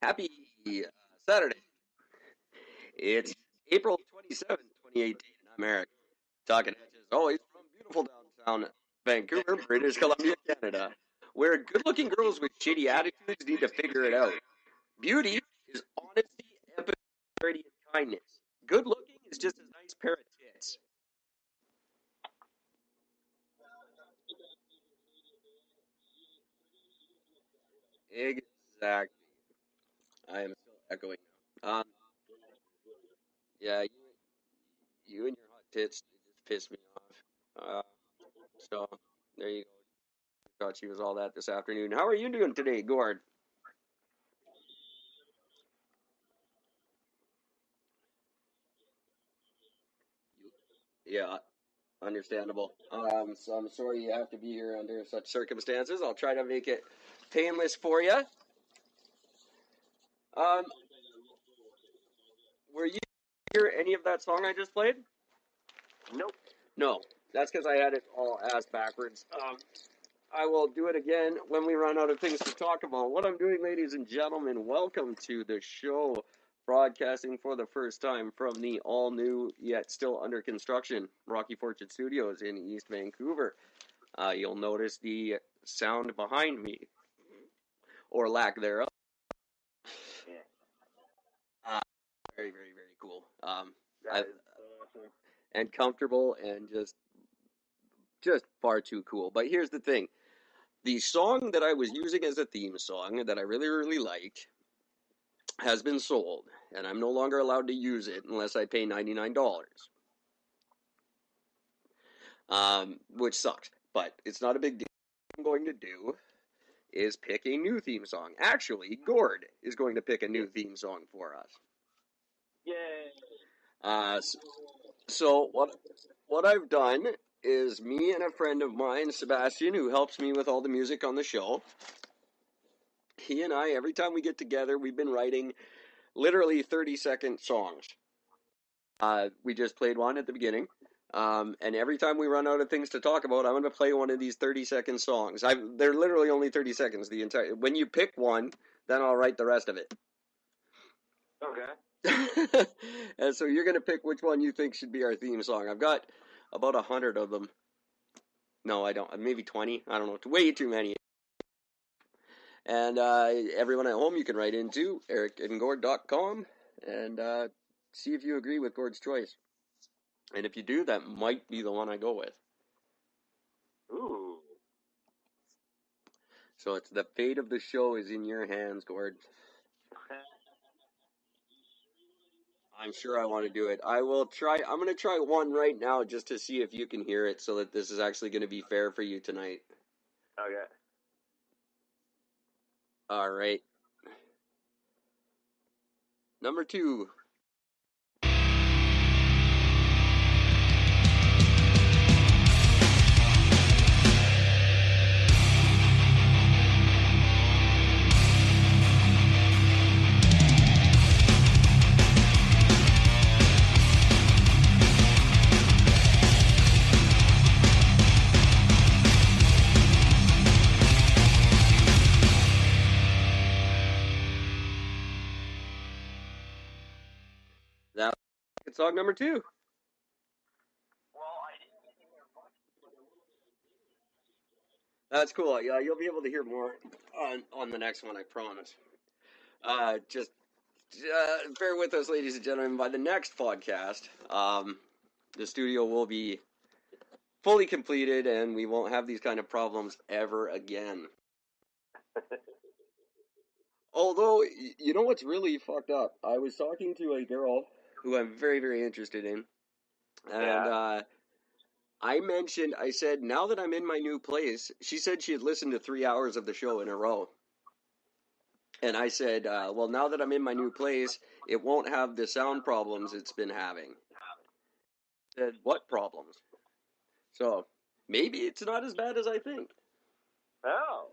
Happy Saturday. It's April 27th, 2018, and I'm Eric. Talking as always from beautiful downtown Vancouver, British Columbia, Canada, where good looking girls with shitty attitudes need to figure it out. Beauty is honesty, empathy, charity, and kindness. Good looking is just a nice pair of tits. Exactly. I am still echoing now. Yeah, you and your hot tits, they just piss me off. So, there you go. Thought she was all that this afternoon. How are you doing today, Gord? Yeah, understandable. So I'm sorry you have to be here under such circumstances. I'll try to make it painless for you. Um, were you hear any of that song I just played? Nope. No, that's because I had it all ass backwards. I will do it again when we run out of things to talk about. What I'm doing, ladies and gentlemen, welcome to the show. Broadcasting for the first time from the all new, yet still under construction, Rocky Fortune Studios in East Vancouver. You'll notice the sound behind me, or lack thereof. Yeah. Uh, very, very, very cool. That is awesome. And comfortable and just far too cool. But here's the thing. The song that I was using as a theme song that I really, really liked has been sold, and I'm no longer allowed to use it unless I pay $99, which sucks. But it's not a big deal. What I'm going to do is pick a new theme song. Actually, Gord is going to pick a new theme song for us. Yay. Uh, so what I've done is me and a friend of mine, Sebastian, who helps me with all the music on the show. He and I, every time we get together, we've been writing literally 30-second songs. We just played one at the beginning. And every time we run out of things to talk about, I'm going to play one of these 30-second songs. They're literally only 30 seconds. When you pick one, then I'll write the rest of it. Okay. And so you're going to pick which one you think should be our theme song. I've got about 100 of them. No, I don't. Maybe 20. I don't know. Way too many. And everyone at home, you can write into Ericandgord.ocm and see if you agree with Gord's choice. And if you do, that might be the one I go with. Ooh. So it's the fate of the show is in your hands, Gord. I'm sure I want to do it. I will try. I'm going to try one right now just to see if you can hear it so that this is actually going to be fair for you tonight. Okay. All right. Number 2. It's song number 2. Well, That's cool. Yeah, you'll be able to hear more on the next one, I promise. Just bear with us, ladies and gentlemen. By the next podcast, the studio will be fully completed, and we won't have these kind of problems ever again. Although, you know what's really fucked up? I was talking to a girl who I'm very, very interested in, and I said, now that I'm in my new place, she said she had listened to 3 hours of the show in a row. And I said, well, now that I'm in my new place, it won't have the sound problems it's been having. She said, what problems? So, maybe it's not as bad as I think. oh.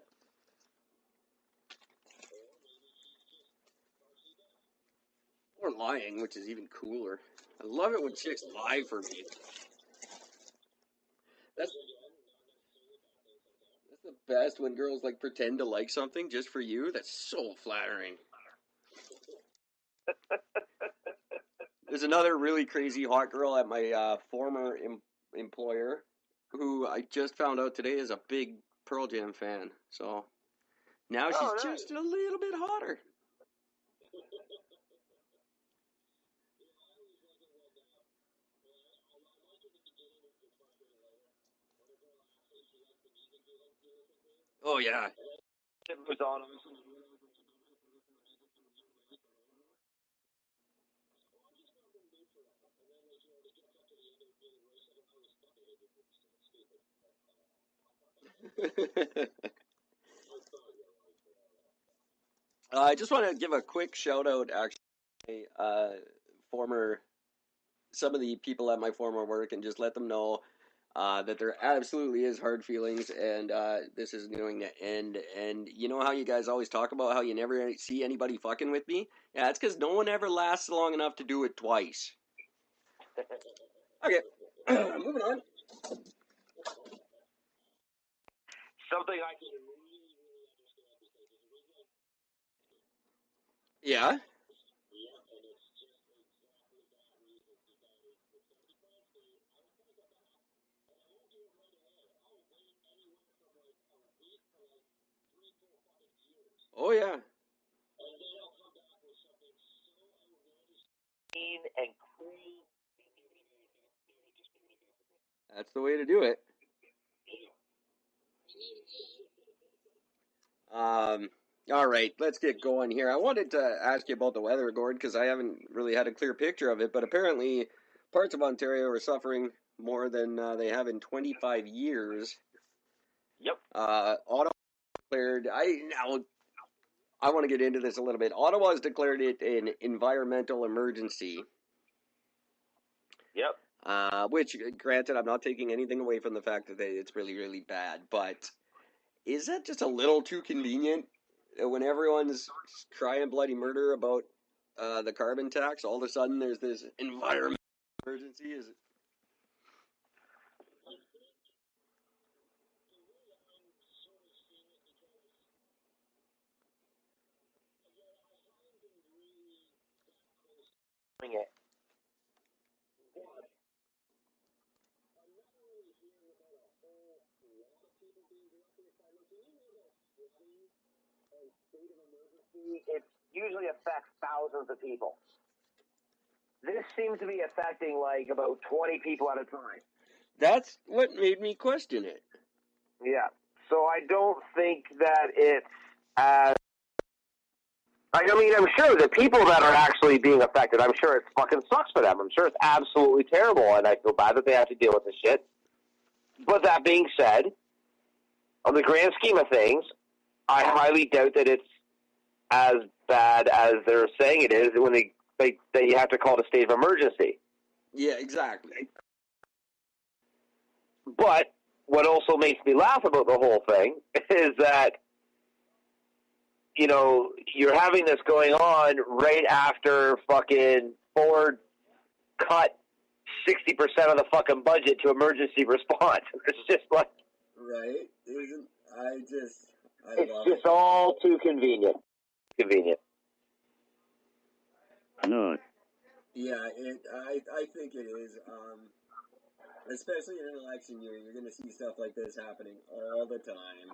Or lying, which is even cooler. I love it when chicks lie for me. That's That's the best when girls like pretend to like something just for you. That's so flattering. There's another really crazy hot girl at my former employer who I just found out today is a big Pearl Jam fan. So now she's nice. just a little bit hotter. Oh yeah. It was on. I just want to give a quick shout out, actually, former some of the people at my former work, and just let them know that there absolutely is hard feelings, and this is going to end. And you know how you guys always talk about how you never see anybody fucking with me? Yeah, that's because no one ever lasts long enough to do it twice. Okay, moving on. Something I can. Yeah. Oh yeah. And cool. That's the way to do it. Um, all right, let's get going here. I wanted to ask you about the weather, Gord, because I haven't really had a clear picture of it, but apparently parts of Ontario are suffering more than they have in 25 years. Yep. Ottawa declared, I want to get into this a little bit. Ottawa has declared it an environmental emergency. Yep. Which, granted, I'm not taking anything away from the fact that it's really, really bad, but is that just a little too convenient? When everyone's crying bloody murder about the carbon tax, all of a sudden there's this environmental emergency. Is it? It. It usually affects thousands of people. This seems to be affecting like about 20 people at a time. That's what made me question it. Yeah. So I don't think that it's as. I mean, I'm sure the people that are actually being affected, I'm sure it fucking sucks for them. I'm sure it's absolutely terrible, and I feel bad that they have to deal with this shit. But that being said, on the grand scheme of things, I highly doubt that it's as bad as they're saying it is when that you have to call it a state of emergency. Yeah, exactly. But what also makes me laugh about the whole thing is that, you know, you're having this going on right after fucking Ford cut 60% of the fucking budget to emergency response. It's just like, Right? Isn't I it's love just it. all too convenient. Convenient. No. Yeah, I think it is. Especially in an election year, you're going to see stuff like this happening all the time.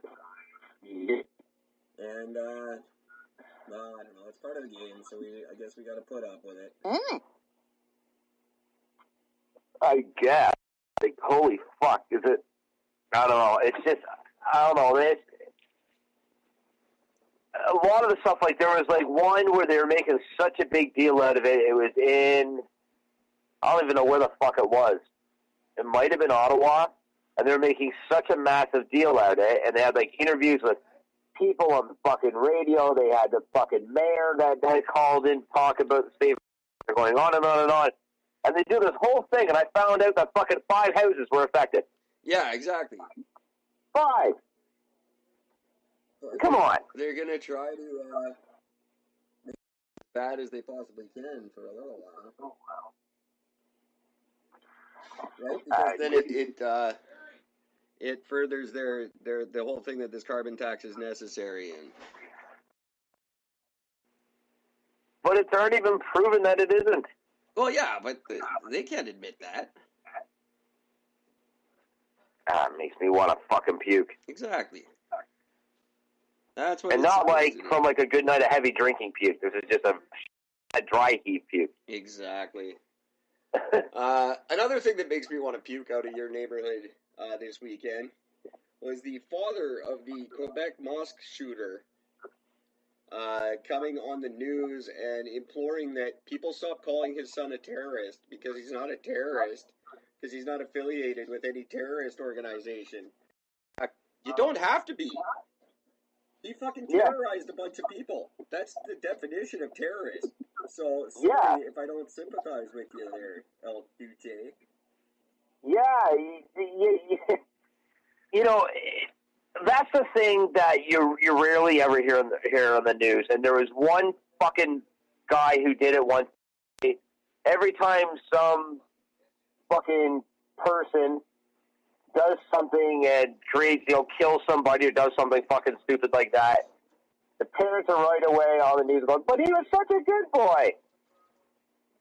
And well, I don't know. It's part of the game, so I guess we got to put up with it. I guess. Like, holy fuck, is it? I don't know. It's just, I don't know. It's, a lot of the stuff, like, there was, like, one where they were making such a big deal out of it. It was in, I don't even know where the fuck it was. It might have been Ottawa, and they were making such a massive deal out of it, and they had, like, interviews with people on the fucking radio. They had the fucking mayor that had called in to talk about the state. They're going on and on and on. And they do this whole thing, and I found out that fucking 5 houses were affected. Yeah, exactly. 5. Come on. They're going to try to make it as bad as they possibly can for a little while. Right? Because then it furthers the whole thing that this carbon tax is necessary. And But it's already been proven that it isn't. Well, yeah, but they can't admit that. It makes me want to fucking puke. Exactly. That's what. And not like from like a good night of heavy drinking puke. This is just a dry heat puke. Exactly. Another thing that makes me want to puke out of your neighborhood this weekend was the father of the Quebec mosque shooter coming on the news and imploring that people stop calling his son a terrorist because he's not a terrorist, because he's not affiliated with any terrorist organization. You don't have to be. He fucking terrorized a bunch of people. That's the definition of terrorist. So, sorry if I don't sympathize with you there, El Duce. Yeah, you know, that's the thing that you rarely ever hear on the news. And there was one fucking guy who did it once. Every time some fucking person does something and kills somebody or does something fucking stupid like that, the parents are right away on the news going, but he was such a good boy.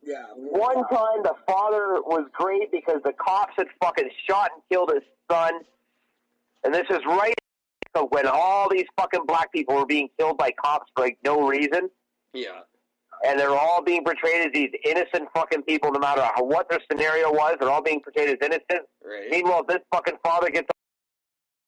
Yeah. One time the father was great because the cops had fucking shot and killed his son. And this is right when all these fucking black people were being killed by cops for like no reason. Yeah. And they're all being portrayed as these innocent fucking people no matter what their scenario was. They're all being portrayed as innocent. Right. Meanwhile, this fucking father gets